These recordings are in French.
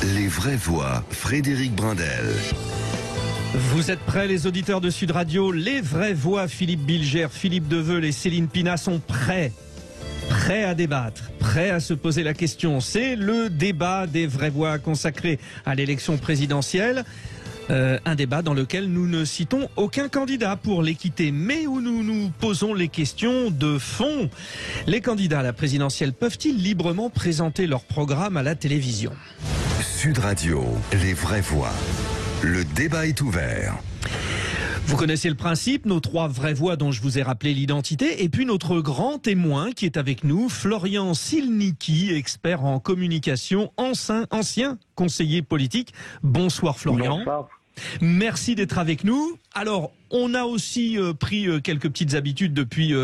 Les vraies voix, Frédéric Brindel. Vous êtes prêts, les auditeurs de Sud Radio? Les vraies voix, Philippe Bilger, Philippe Deveul et Céline Pina sont prêts. Prêts à débattre, prêts à se poser la question. C'est le débat des vraies voix consacré à l'élection présidentielle. Un débat dans lequel nous ne citons aucun candidat pour l'équité, mais où nous nous posons les questions de fond. Les candidats à la présidentielle peuvent-ils librement présenter leur programme à la télévision? Sud Radio, les vraies voix. Le débat est ouvert. Vous connaissez le principe, nos trois vraies voix dont je vous ai rappelé l'identité, et puis notre grand témoin qui est avec nous, Florian Silnicki, expert en communication, ancien conseiller politique. Bonsoir Florian. Bonsoir. Merci d'être avec nous. Alors, on a aussi pris quelques petites habitudes depuis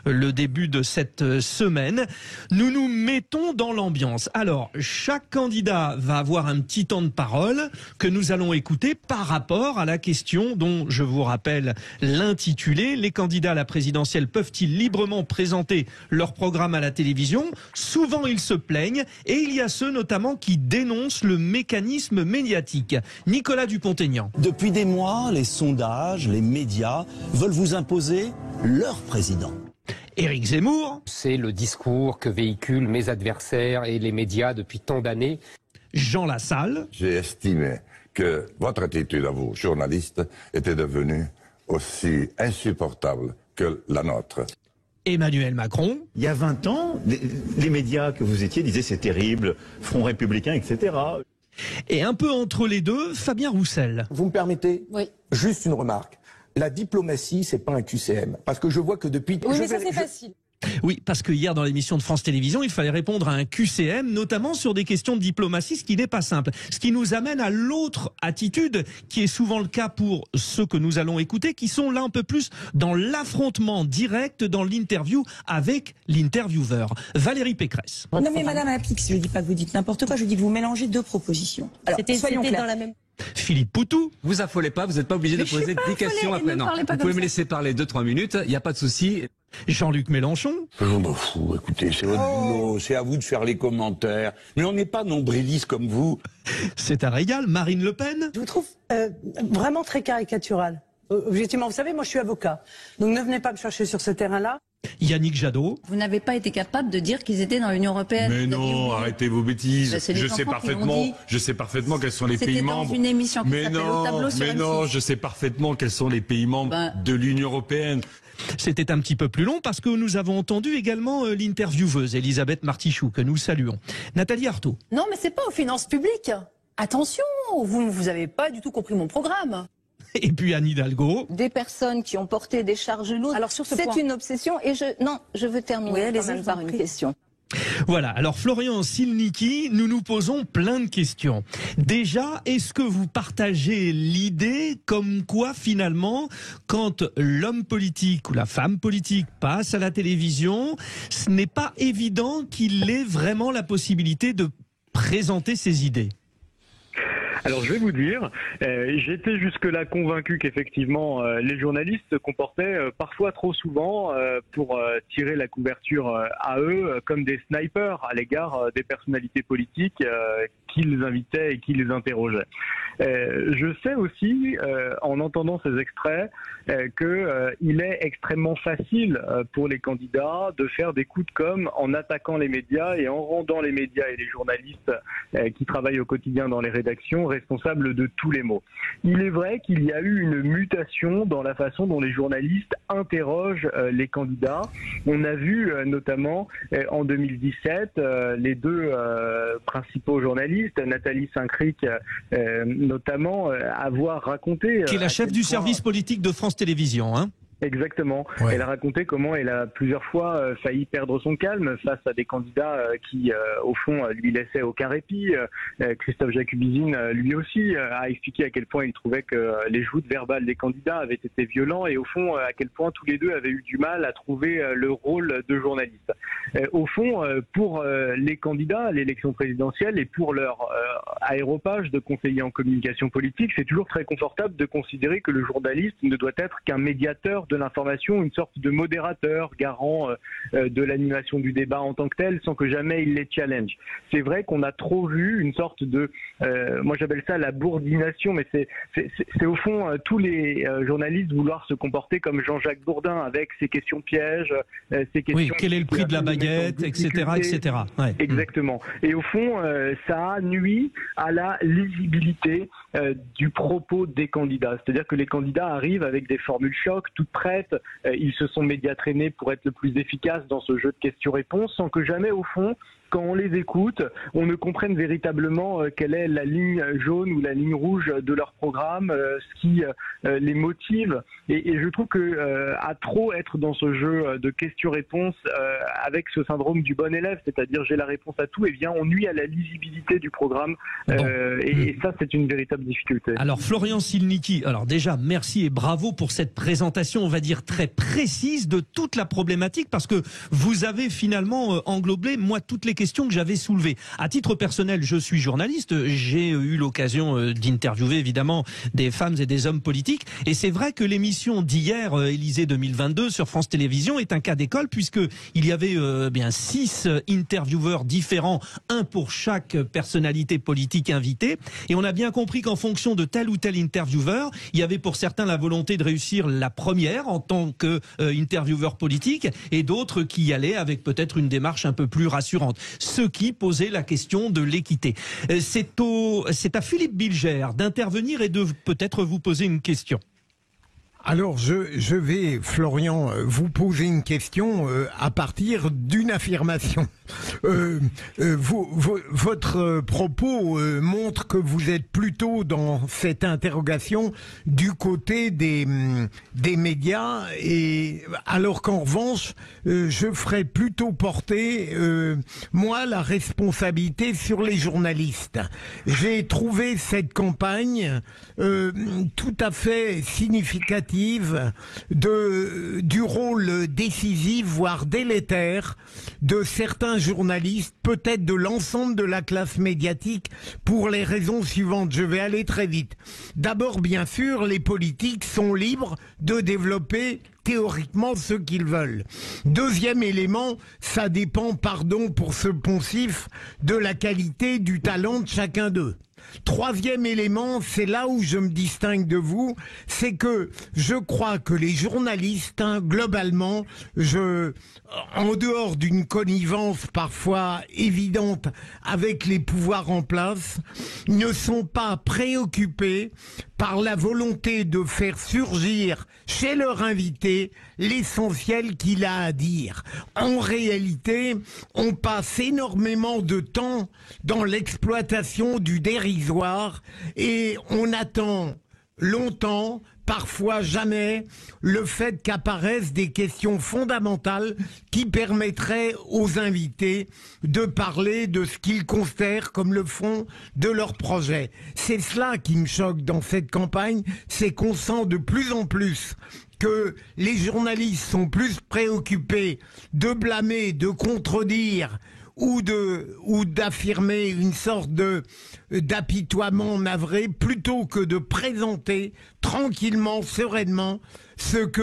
le début de cette semaine. Nous nous mettons dans l'ambiance. Alors, chaque candidat va avoir un petit temps de parole que nous allons écouter par rapport à la question dont je vous rappelle l'intitulé. Les candidats à la présidentielle peuvent-ils librement présenter leur programme à la télévision? Souvent, ils se plaignent et il y a ceux notamment qui dénoncent le mécanisme médiatique. Nicolas Dupont-Aignan. Depuis des mois, les sondages, les médias veulent vous imposer leur président. Éric Zemmour. C'est le discours que véhiculent mes adversaires et les médias depuis tant d'années. Jean Lassalle. J'ai estimé que votre attitude à vous, journaliste, était devenue aussi insupportable que la nôtre. Emmanuel Macron. Il y a 20 ans, les médias que vous étiez disaient c'est terrible, Front républicain, etc. Et un peu entre les deux, Fabien Roussel. Vous me permettez? Oui. Juste une remarque. La diplomatie, c'est pas un QCM. Parce que je vois que depuis... Oui, mais ça c'est facile. Oui, parce que hier dans l'émission de France Télévisions, il fallait répondre à un QCM, notamment sur des questions de diplomatie, ce qui n'est pas simple. Ce qui nous amène à l'autre attitude, qui est souvent le cas pour ceux que nous allons écouter, qui sont là un peu plus dans l'affrontement direct, dans l'interview avec l'intervieweur. Valérie Pécresse. Non mais Madame Apix, je ne dis pas que vous dites n'importe quoi, je dis que vous mélangez deux propositions. Alors, soyons clairs. Dans la même... Philippe Poutou. Vous affolez pas, vous n'êtes pas obligé de poser des questions après. Non, vous pouvez me laisser parler 2-3 minutes, il n'y a pas de souci. Jean-Luc Mélenchon. Je m'en fous, écoutez, c'est votre boulot, c'est à vous de faire les commentaires. Mais on n'est pas nombrilistes comme vous. C'est un régal. Marine Le Pen. Je vous trouve vraiment très caricatural. Objectivement, vous savez, moi je suis avocat. Donc ne venez pas me chercher sur ce terrain-là. Yannick Jadot. Vous n'avez pas été capable de dire qu'ils étaient dans l'Union européenne. Mais non, arrêtez vos bêtises. Je sais parfaitement quels sont les pays membres. C'était dans une émission qui s'appelle Au tableau sur M6. Non, je sais parfaitement quels sont les pays membres de l'Union européenne. C'était un petit peu plus long parce que nous avons entendu également l'intervieweuse Elisabeth Martichoux, que nous saluons. Nathalie Arthaud. Non mais c'est pas aux finances publiques. Attention, vous avez pas du tout compris mon programme. Et puis Anne Hidalgo. Des personnes qui ont porté des charges lourdes. Alors sur ce point, c'est une obsession et je veux terminer quand même par une question. Voilà, alors Florian Silnicki, nous nous posons plein de questions. Déjà, est-ce que vous partagez l'idée comme quoi finalement, quand l'homme politique ou la femme politique passe à la télévision, ce n'est pas évident qu'il ait vraiment la possibilité de présenter ses idées? Alors je vais vous dire, j'étais jusque-là convaincu qu'effectivement les journalistes se comportaient parfois trop souvent pour tirer la couverture à eux comme des snipers à l'égard des personnalités politiques qui les invitaient et qui les interrogeaient. Je sais aussi, en entendant ces extraits, qu'il est extrêmement facile pour les candidats de faire des coups de com' en attaquant les médias et en rendant les médias et les journalistes qui travaillent au quotidien dans les rédactions responsables de tous les maux. Il est vrai qu'il y a eu une mutation dans la façon dont les journalistes interrogent les candidats. On a vu notamment en 2017 les deux principaux journalistes, Nathalie Saint-Cric notamment, avoir raconté... Qui est la chef du service politique de France Télévisions, hein. Exactement. Ouais. Elle a raconté comment elle a plusieurs fois failli perdre son calme face à des candidats qui, au fond, lui laissaient aucun répit. Christophe Jacubizine, lui aussi, a expliqué à quel point il trouvait que les joutes verbales des candidats avaient été violents et, au fond, à quel point tous les deux avaient eu du mal à trouver le rôle de journaliste. Au fond, pour les candidats à l'élection présidentielle et pour leur aéropage de conseillers en communication politique, c'est toujours très confortable de considérer que le journaliste ne doit être qu'un médiateur de l'information une sorte de modérateur, garant de l'animation du débat en tant que tel, sans que jamais il les challenge. C'est vrai qu'on a trop vu une sorte de, moi j'appelle ça la bourdination, mais c'est au fond tous les journalistes vouloir se comporter comme Jean-Jacques Bourdin avec ses questions pièges, ses questions... Oui, quel est le prix de la baguette, etc. etc. Ouais. Exactement. Et au fond, ça nuit à la lisibilité du propos des candidats. C'est-à-dire que les candidats arrivent avec des formules chocs, toutes prêtes, ils se sont médiatraînés pour être le plus efficace dans ce jeu de questions-réponses, sans que jamais, au fond, quand on les écoute, on ne comprenne véritablement quelle est la ligne jaune ou la ligne rouge de leur programme, ce qui les motive. Et je trouve que à trop être dans ce jeu de questions-réponses avec ce syndrome du bon élève, c'est-à-dire j'ai la réponse à tout, eh bien on nuit à la lisibilité du programme. Et ça, c'est une véritable difficulté. Alors Florian Silnicki, alors déjà merci et bravo pour cette présentation, on va dire très précise de toute la problématique, parce que vous avez finalement englobé toutes les questions que j'avais soulevées. À titre personnel, je suis journaliste, j'ai eu l'occasion d'interviewer évidemment des femmes et des hommes politiques, et c'est vrai que l'émission d'hier, Élysée 2022 sur France Télévisions, est un cas d'école, puisque il y avait 6 intervieweurs différents, un pour chaque personnalité politique invitée, et on a bien compris qu'en fonction de tel ou tel intervieweur, il y avait pour certains la volonté de réussir la première en tant que intervieweur politique, et d'autres qui y allaient avec peut-être une démarche un peu plus rassurante, ce qui posait la question de l'équité. C'est à Philippe Bilger d'intervenir et de peut-être vous poser une question. Alors, je vais, Florian, vous poser une question à partir d'une affirmation. Votre propos montre que vous êtes plutôt dans cette interrogation du côté des médias, et alors qu'en revanche, je ferais plutôt porter, moi, la responsabilité sur les journalistes. J'ai trouvé cette campagne tout à fait significative du rôle décisif, voire délétère, de certains journalistes, peut-être de l'ensemble de la classe médiatique, pour les raisons suivantes. Je vais aller très vite. D'abord, bien sûr, les politiques sont libres de développer théoriquement ce qu'ils veulent. Deuxième élément, ça dépend, pardon pour ce poncif, de la qualité, du talent de chacun d'eux. Troisième élément, c'est là où je me distingue de vous, c'est que je crois que les journalistes, globalement, en dehors d'une connivence parfois évidente avec les pouvoirs en place, ne sont pas préoccupés par la volonté de faire surgir chez leur invité l'essentiel qu'il a à dire. En réalité, on passe énormément de temps dans l'exploitation du dérisoire et on attend longtemps, parfois jamais, le fait qu'apparaissent des questions fondamentales qui permettraient aux invités de parler de ce qu'ils considèrent comme le fond de leur projet. C'est cela qui me choque dans cette campagne, c'est qu'on sent de plus en plus que les journalistes sont plus préoccupés de blâmer, de contredire ou d'affirmer une sorte d'apitoiement navré, plutôt que de présenter tranquillement, sereinement, ce que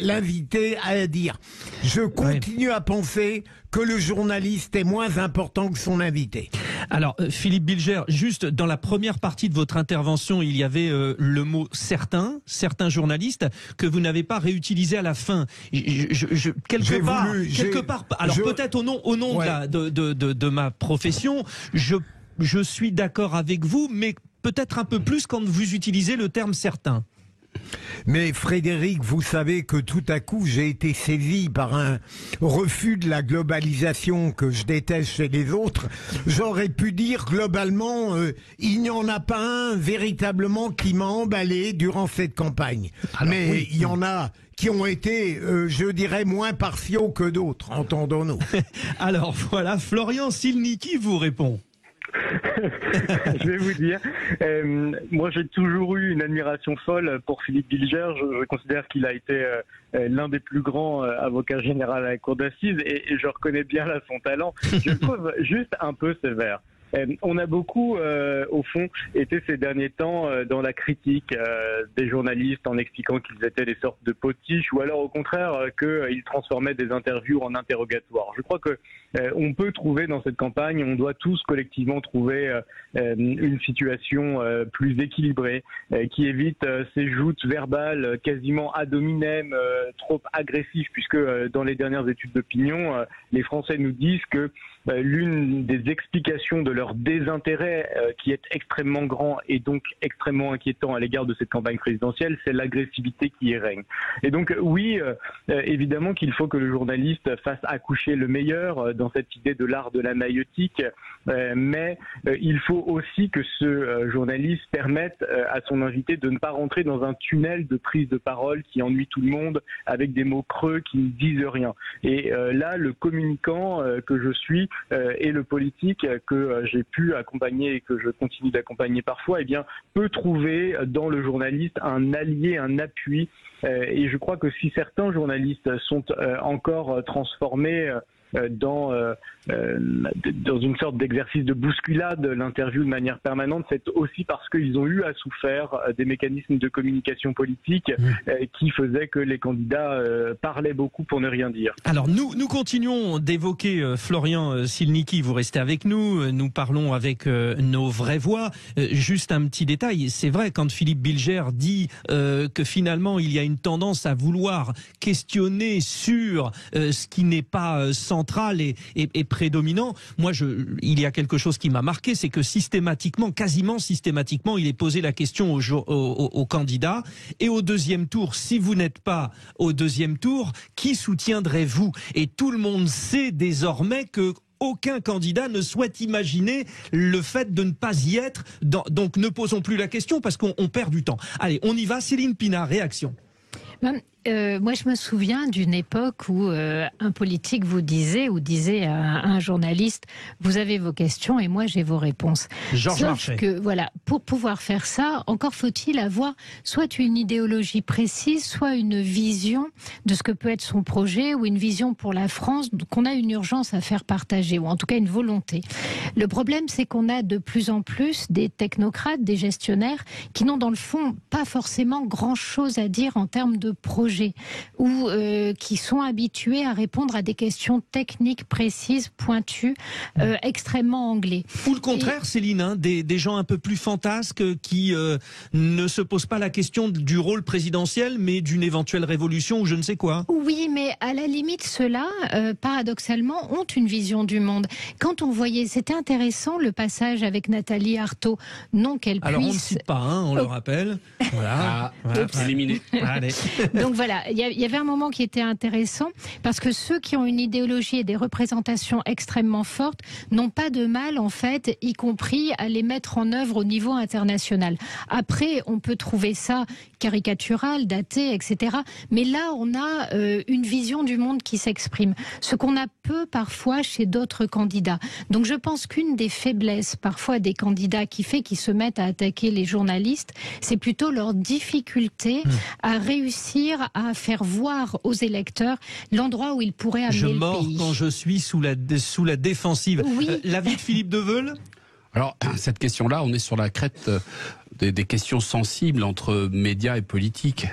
l'invité a à dire. Je continue à penser que le journaliste est moins important que son invité. Alors, Philippe Bilger, juste dans la première partie de votre intervention, il y avait le mot « certains journalistes » que vous n'avez pas réutilisé à la fin. Quelque part, alors peut-être au nom de ma profession, je suis d'accord avec vous, mais peut-être un peu plus quand vous utilisez le terme « certains ». Mais Frédéric, vous savez que tout à coup j'ai été saisi par un refus de la globalisation que je déteste chez les autres. J'aurais pu dire globalement, il n'y en a pas un véritablement qui m'a emballé durant cette campagne. Alors, mais il y en a qui ont été, je dirais, moins partiaux que d'autres, entendons-nous. Alors voilà, Florian Silnicki vous répond. Je vais vous dire, moi j'ai toujours eu une admiration folle pour Philippe Bilger. Je considère qu'il a été l'un des plus grands avocats généraux à la cour d'assises et je reconnais bien là son talent. Je le trouve juste un peu sévère. On a beaucoup, au fond, été ces derniers temps dans la critique des journalistes en expliquant qu'ils étaient des sortes de potiches ou alors au contraire qu'ils transformaient des interviews en interrogatoires. Je crois que on peut trouver dans cette campagne, on doit tous collectivement trouver une situation plus équilibrée qui évite ces joutes verbales quasiment ad hominem, trop agressives, puisque dans les dernières études d'opinion, les Français nous disent que l'une des explications de leur désintérêt qui est extrêmement grand et donc extrêmement inquiétant à l'égard de cette campagne présidentielle, c'est l'agressivité qui y règne. Et donc oui, évidemment qu'il faut que le journaliste fasse accoucher le meilleur dans cette idée de l'art de la maïeutique, mais il faut aussi que ce journaliste permette à son invité de ne pas rentrer dans un tunnel de prise de parole qui ennuie tout le monde avec des mots creux qui ne disent rien. Et là, le communicant que je suis et le politique que j'ai pu accompagner et que je continue d'accompagner parfois, eh bien, peut trouver dans le journaliste un allié, un appui. Et je crois que si certains journalistes sont encore transformés dans une sorte d'exercice de bousculade, l'interview de manière permanente, c'est aussi parce qu'ils ont eu à souffrir des mécanismes de communication politique qui faisaient que les candidats parlaient beaucoup pour ne rien dire. Alors nous continuons d'évoquer Florian Silnicki, vous restez avec nous, nous parlons avec nos vraies voix. Juste un petit détail, c'est vrai quand Philippe Bilger dit que finalement il y a une tendance à vouloir questionner sur ce qui n'est pas central et prédominant. Moi, il y a quelque chose qui m'a marqué, c'est que systématiquement, quasiment systématiquement, il est posé la question aux candidats. Et au deuxième tour, si vous n'êtes pas au deuxième tour, qui soutiendrez-vous? Et tout le monde sait désormais que aucun candidat ne souhaite imaginer le fait de ne pas y être. Donc ne posons plus la question parce qu'on perd du temps. Allez, on y va. Céline Pina, réaction. Moi, je me souviens d'une époque où un politique vous disait à un journaliste, vous avez vos questions et moi j'ai vos réponses. Georges Marchais. Que voilà, pour pouvoir faire ça, encore faut-il avoir soit une idéologie précise, soit une vision de ce que peut être son projet ou une vision pour la France qu'on a une urgence à faire partager ou en tout cas une volonté. Le problème, c'est qu'on a de plus en plus des technocrates, des gestionnaires qui n'ont dans le fond pas forcément grand-chose à dire en termes de projet ou qui sont habitués à répondre à des questions techniques précises, pointues, extrêmement anglais. Ou le contraire, Céline, hein, des gens un peu plus fantasques qui ne se posent pas la question du rôle présidentiel, mais d'une éventuelle révolution ou je ne sais quoi. Oui, mais à la limite, ceux-là, paradoxalement, ont une vision du monde. Quand on voyait, c'était intéressant le passage avec Nathalie Arthaud, non qu'elle puisse... Alors on ne cite pas, hein, on le rappelle. Voilà, éliminé. Allez. Donc voilà, il y avait un moment qui était intéressant parce que ceux qui ont une idéologie et des représentations extrêmement fortes n'ont pas de mal, en fait, y compris à les mettre en œuvre au niveau international. Après, on peut trouver ça caricatural, daté, etc. Mais là, on a une vision du monde qui s'exprime. Ce qu'on a peu parfois chez d'autres candidats. Donc je pense qu'une des faiblesses parfois des candidats qui fait qu'ils se mettent à attaquer les journalistes, c'est plutôt leur difficulté à réussir à faire voir aux électeurs l'endroit où ils pourraient amener le pays. Je mords quand je suis sous la défensive. Oui. L'avis de Philippe Deveul ? Alors, cette question-là, on est sur la crête des questions sensibles entre médias et politique.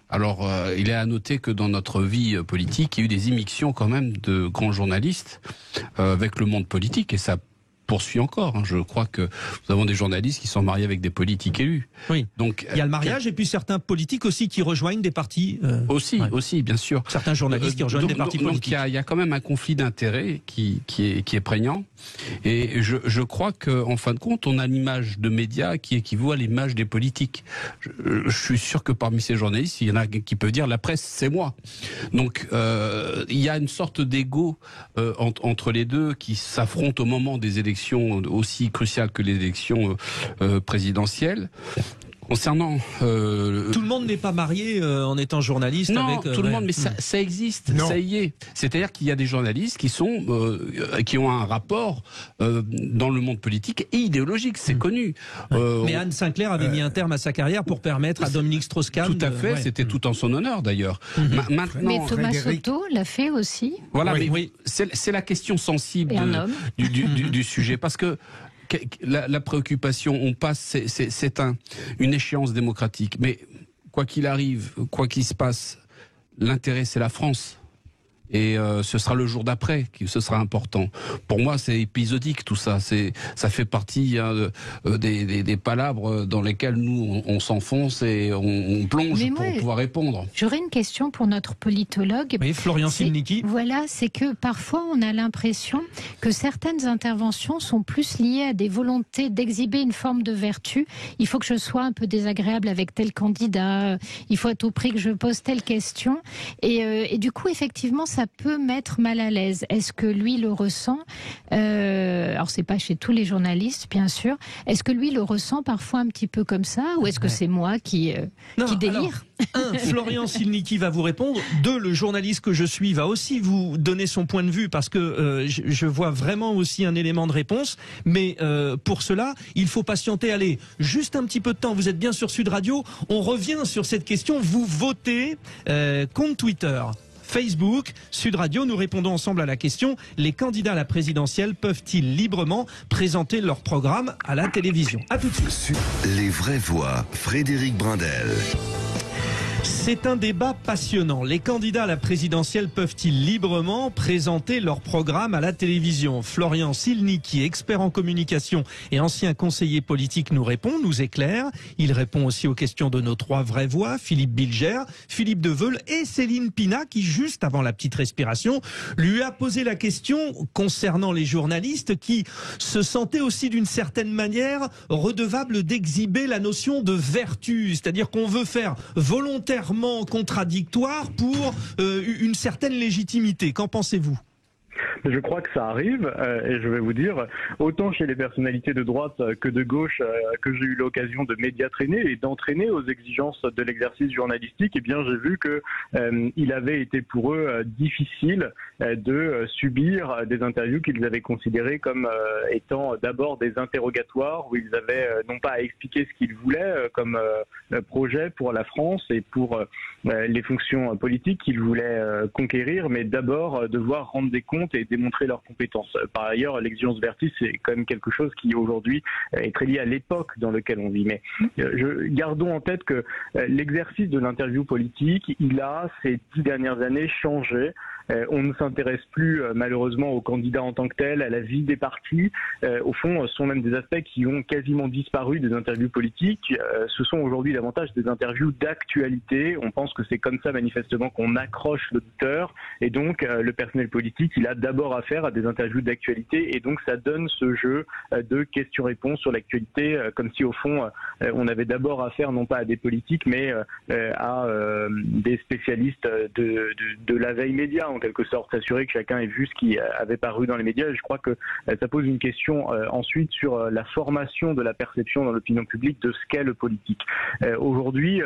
Alors, il est à noter que dans notre vie politique, il y a eu des immixtions quand même de grands journalistes avec le monde politique, et ça poursuit encore. Je crois que nous avons des journalistes qui sont mariés avec des politiques élus. Oui. Donc il y a le mariage et puis certains politiques aussi qui rejoignent des partis. Aussi, bien sûr. Certains journalistes qui rejoignent des partis politiques. Donc il y a quand même un conflit d'intérêts qui est prégnant. Et je crois qu'en fin de compte, on a l'image de médias qui équivaut à l'image des politiques. Je suis sûr que parmi ces journalistes, il y en a qui peuvent dire la presse, c'est moi. Donc il y a une sorte d'ego entre les deux qui s'affrontent au moment des élections aussi cruciales que les élections présidentielles. Concernant... Tout le monde n'est pas marié en étant journaliste. Non, avec, tout le monde, mais ça existe, ça y est. C'est-à-dire qu'il y a des journalistes qui ont un rapport dans le monde politique et idéologique, c'est connu. Mais Anne Sinclair avait mis un terme à sa carrière pour permettre à Dominique Strauss-Kahn... Tout à fait, c'était tout en son honneur d'ailleurs. Maintenant, mais Thomas Soto l'a fait aussi. Voilà, mais c'est la question sensible du sujet, parce que la préoccupation, on passe, c'est une échéance démocratique. Mais quoi qu'il arrive, quoi qu'il se passe, l'intérêt c'est la France. Et ce sera le jour d'après que ce sera important. Pour moi, c'est épisodique tout ça. Ça fait partie des palabres dans lesquelles nous on s'enfonce et on plonge pour pouvoir répondre. J'aurais une question pour notre politologue. Oui, Florian Silnicki. Voilà, c'est que parfois on a l'impression que certaines interventions sont plus liées à des volontés d'exhiber une forme de vertu. Il faut que je sois un peu désagréable avec tel candidat. Il faut à tout prix que je pose telle question. Et du coup, effectivement, ça peut mettre mal à l'aise. Est-ce que lui le ressent alors c'est pas chez tous les journalistes, bien sûr. Est-ce que lui le ressent parfois un petit peu comme ça, ou est-ce que c'est moi qui délire? Alors, Florian Silnicki va vous répondre. 2, le journaliste que je suis va aussi vous donner son point de vue, parce que je vois vraiment aussi un élément de réponse. Mais pour cela, il faut patienter. Allez, juste un petit peu de temps. Vous êtes bien sur Sud Radio. On revient sur cette question. Vous votez compte Twitter, Facebook, Sud Radio, nous répondons ensemble à la question: les candidats à la présidentielle peuvent-ils librement présenter leur programme à la télévision? À tout de suite. Les vraies voix, Frédéric Brindel. C'est un débat passionnant. Les candidats à la présidentielle peuvent-ils librement présenter leur programme à la télévision? Florian Silnicki, expert en communication et ancien conseiller politique, nous répond, nous éclaire. Il répond aussi aux questions de nos 3 vraies voix, Philippe Bilger, Philippe Deveul et Céline Pina, qui, juste avant la petite respiration, lui a posé la question concernant les journalistes qui se sentaient aussi d'une certaine manière redevables d'exhiber la notion de vertu, c'est-à-dire qu'on veut faire volontairement contradictoire pour une certaine légitimité. Qu'en pensez-vous ? Je crois que ça arrive, et je vais vous dire, autant chez les personnalités de droite que de gauche que j'ai eu l'occasion de médiatraîner et d'entraîner aux exigences de l'exercice journalistique, eh bien j'ai vu que il avait été pour eux difficile de subir des interviews qu'ils avaient considérées comme étant d'abord des interrogatoires où ils avaient non pas à expliquer ce qu'ils voulaient comme projet pour la France et pour les fonctions politiques qu'ils voulaient conquérir, mais d'abord devoir rendre des comptes et démontrer leurs compétences. Par ailleurs, l'exigence vertu, c'est quand même quelque chose qui aujourd'hui est très lié à l'époque dans laquelle on vit. Mais gardons en tête que l'exercice de l'interview politique, il a ces 10 dernières années changé. On ne s'intéresse plus malheureusement aux candidats en tant que tels, à la vie des partis. Au fond, ce sont même des aspects qui ont quasiment disparu des interviews politiques. Ce sont aujourd'hui davantage des interviews d'actualité. On pense que c'est comme ça manifestement qu'on accroche l'auditeur. Et donc le personnel politique, il a d'abord affaire à des interviews d'actualité. Et donc ça donne ce jeu de questions-réponses sur l'actualité, comme si au fond on avait d'abord affaire non pas à des politiques, mais à des spécialistes de la veille média, en quelque sorte, s'assurer que chacun ait vu ce qui avait paru dans les médias. Et je crois que ça pose une question ensuite sur la formation de la perception dans l'opinion publique de ce qu'est le politique. Aujourd'hui,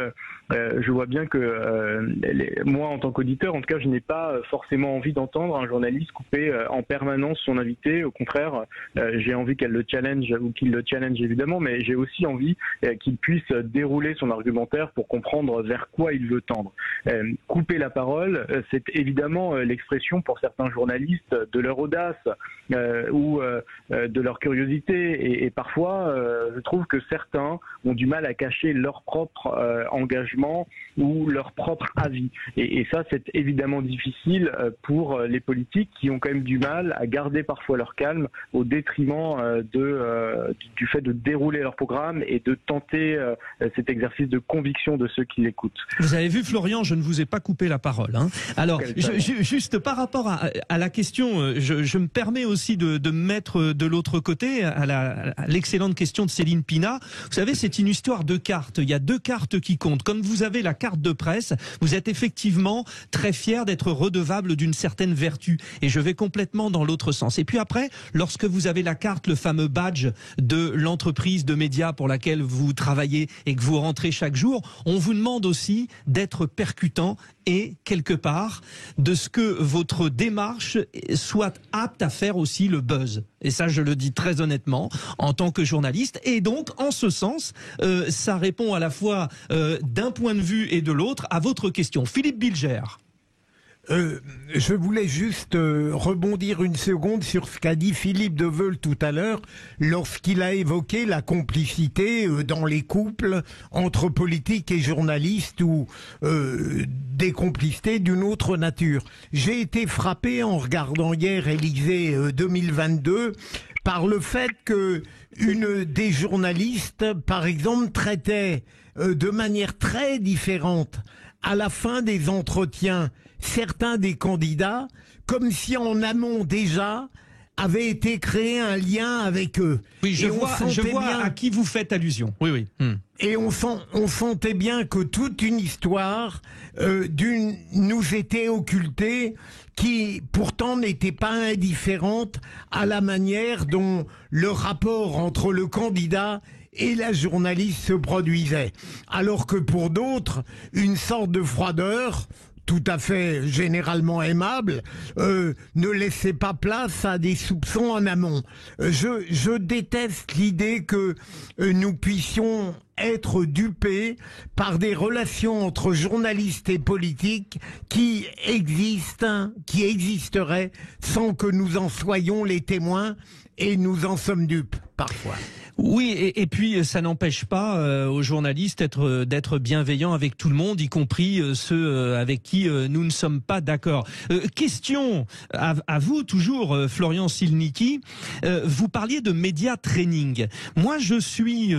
je vois bien que moi, en tant qu'auditeur, en tout cas, je n'ai pas forcément envie d'entendre un journaliste couper en permanence son invité. Au contraire, j'ai envie qu'elle le challenge ou qu'il le challenge évidemment, mais j'ai aussi envie qu'il puisse dérouler son argumentaire pour comprendre vers quoi il veut tendre. Couper la parole, c'est évidemment l'expression pour certains journalistes de leur audace ou de leur curiosité, et parfois je trouve que certains ont du mal à cacher leur propre engagement ou leur propre avis, et ça c'est évidemment difficile pour les politiques qui ont quand même du mal à garder parfois leur calme au détriment du fait de dérouler leur programme et de tenter cet exercice de conviction de ceux qui l'écoutent. Vous avez vu, Florian, je ne vous ai pas coupé la parole, hein. Alors juste par rapport à la question, je me permets aussi de me mettre de l'autre côté, à l'excellente question de Céline Pina. Vous savez, c'est une histoire de cartes. Il y a 2 cartes qui comptent. Comme vous avez la carte de presse, vous êtes effectivement très fier d'être redevable d'une certaine vertu. Et je vais complètement dans l'autre sens. Et puis après, lorsque vous avez la carte, le fameux badge de l'entreprise de médias pour laquelle vous travaillez et que vous rentrez chaque jour, on vous demande aussi d'être percutant et quelque part de ce que votre démarche soit apte à faire aussi le buzz. Et ça, je le dis très honnêtement en tant que journaliste. Et donc, en ce sens, ça répond à la fois d'un point de vue et de l'autre à votre question. Philippe Bilger. Je voulais juste rebondir une seconde sur ce qu'a dit Philippe Deveul tout à l'heure lorsqu'il a évoqué la complicité dans les couples entre politiques et journalistes ou des complicités d'une autre nature. J'ai été frappé en regardant hier Élysée 2022 par le fait que une des journalistes, par exemple, traitait de manière très différente à la fin des entretiens certains des candidats, comme si en amont déjà avait été créé un lien avec eux. Oui, je vois bien à qui vous faites allusion. Oui, oui. Et on sentait bien que toute une histoire nous était occultée, qui pourtant n'était pas indifférente à la manière dont le rapport entre le candidat et la journaliste se produisait. Alors que pour d'autres, une sorte de froideur tout à fait généralement aimable, ne laissait pas place à des soupçons en amont. Je déteste l'idée que nous puissions être dupés par des relations entre journalistes et politiques qui existeraient sans que nous en soyons les témoins, et nous en sommes dupes parfois. Oui, et puis ça n'empêche pas aux journalistes d'être bienveillants avec tout le monde, y compris ceux avec qui nous ne sommes pas d'accord. Question à vous toujours, Florian Silnicki. Vous parliez de média training. Moi, je suis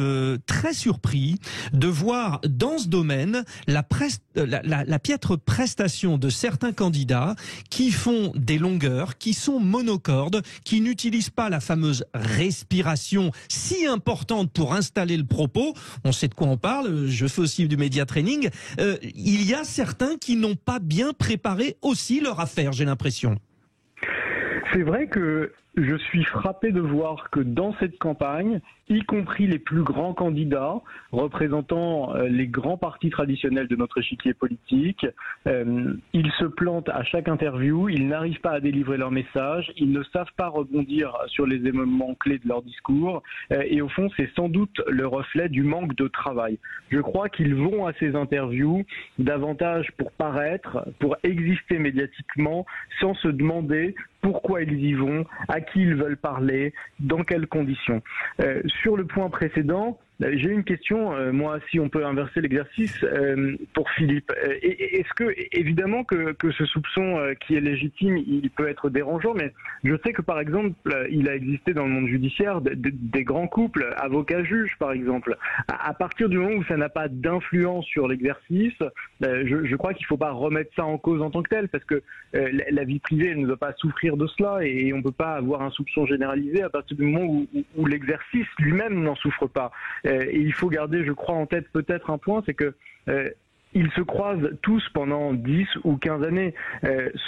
très surpris de voir dans ce domaine la piètre prestation de certains candidats qui font des longueurs, qui sont monocordes, qui n'utilisent pas la fameuse respiration si importante pour installer le propos. On sait de quoi on parle, je fais aussi du média training. Il y a certains qui n'ont pas bien préparé aussi leur affaire, j'ai l'impression. C'est vrai que je suis frappé de voir que dans cette campagne, y compris les plus grands candidats représentant les grands partis traditionnels de notre échiquier politique, ils se plantent à chaque interview, ils n'arrivent pas à délivrer leur message, ils ne savent pas rebondir sur les éléments clés de leur discours, et au fond, c'est sans doute le reflet du manque de travail. Je crois qu'ils vont à ces interviews davantage pour paraître, pour exister médiatiquement, sans se demander pourquoi ils y vont, à qui ils veulent parler, dans quelles conditions. Sur le point précédent, j'ai une question, moi, si on peut inverser l'exercice, pour Philippe. Est-ce que, évidemment, que ce soupçon qui est légitime, il peut être dérangeant, mais je sais que, par exemple, il a existé dans le monde judiciaire des grands couples, avocats-juges, par exemple. À partir du moment où ça n'a pas d'influence sur l'exercice, je crois qu'il ne faut pas remettre ça en cause en tant que tel, parce que la vie privée, elle ne doit pas souffrir de cela, et on ne peut pas avoir un soupçon généralisé à partir du moment où l'exercice lui-même n'en souffre pas. Et il faut garder, je crois, en tête peut-être un point, c'est que ils se croisent tous pendant 10 ou 15 années,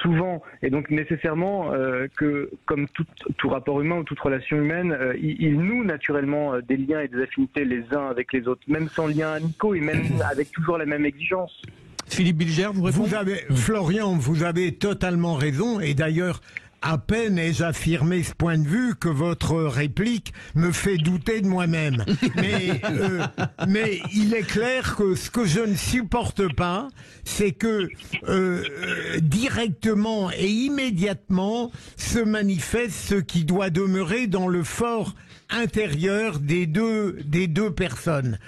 souvent. Et donc nécessairement que, comme tout rapport humain ou toute relation humaine, ils nouent naturellement des liens et des affinités les uns avec les autres, même sans lien amicaux et même avec toujours la même exigence. Philippe Bilger, vous répondez ? Florian, vous avez totalement raison, et d'ailleurs, à peine ai-je affirmé ce point de vue que votre réplique me fait douter de moi-même. Mais il est clair que ce que je ne supporte pas, c'est que directement et immédiatement se manifeste ce qui doit demeurer dans le fort intérieur des deux personnes.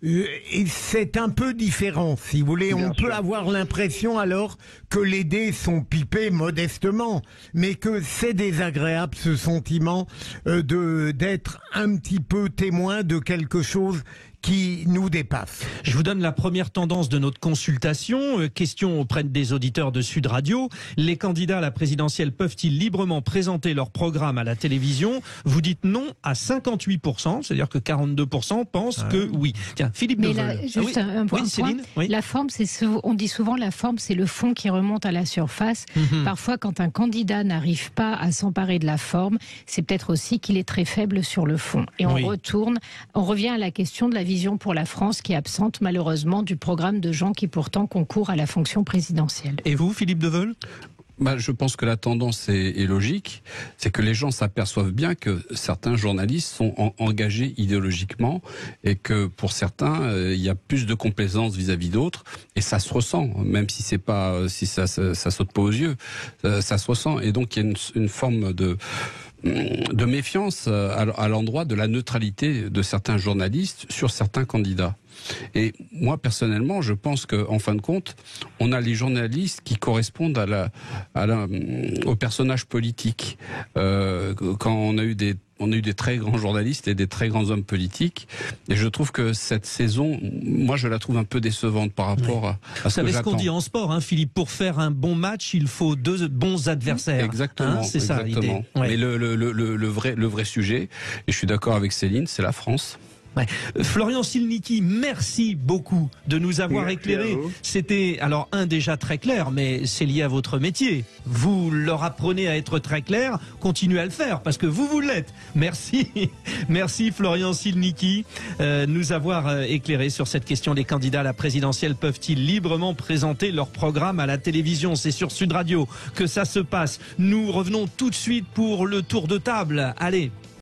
Et c'est un peu différent, si vous voulez. On peut avoir l'impression alors que les dés sont pipés modestement, mais que c'est désagréable ce sentiment d'être un petit peu témoin de quelque chose qui nous dépasse. Je vous donne la première tendance de notre consultation. Question auprès des auditeurs de Sud Radio. Les candidats à la présidentielle peuvent-ils librement présenter leur programme à la télévision? Vous dites non à 58%, c'est-à-dire que 42% pensent que oui. Tiens, Philippe Deveul. Juste un point. Céline, oui. La forme, on dit souvent la forme, c'est le fond qui remonte à la surface. Parfois, quand un candidat n'arrive pas à s'emparer de la forme, c'est peut-être aussi qu'il est très faible sur le fond. Et on revient à la question de la vision pour la France qui est absente malheureusement du programme de gens qui pourtant concourent à la fonction présidentielle. Et vous, Philippe Deveul? Je pense que la tendance est logique, c'est que les gens s'aperçoivent bien que certains journalistes sont engagés idéologiquement et que pour certains, il y a plus de complaisance vis-à-vis d'autres et ça se ressent, même si c'est pas, si ça saute pas aux yeux, ça se ressent et donc il y a une forme de méfiance à l'endroit de la neutralité de certains journalistes sur certains candidats. Et moi, personnellement, je pense qu'en fin de compte, on a les journalistes qui correspondent au personnage politique. Quand on a eu des très grands journalistes et des très grands hommes politiques. Et je trouve que cette saison, moi, je la trouve un peu décevante par rapport à ce que j'attends. Vous savez ce qu'on dit en sport, hein, Philippe, pour faire un bon match, il faut 2 bons adversaires. Exactement. C'est ça l'idée. Mais le vrai sujet, et je suis d'accord avec Céline, c'est la France. Ouais. Florian Silnicki, merci beaucoup de nous avoir éclairé. C'était alors déjà très clair, mais c'est lié à votre métier. Vous leur apprenez à être très clair, continuez à le faire parce que vous l'êtes. Merci, merci Florian Silnicki, nous avoir éclairé sur cette question. Les candidats à la présidentielle peuvent-ils librement présenter leur programme à la télévision? C'est sur Sud Radio que ça se passe. Nous revenons tout de suite pour le tour de table. Allez.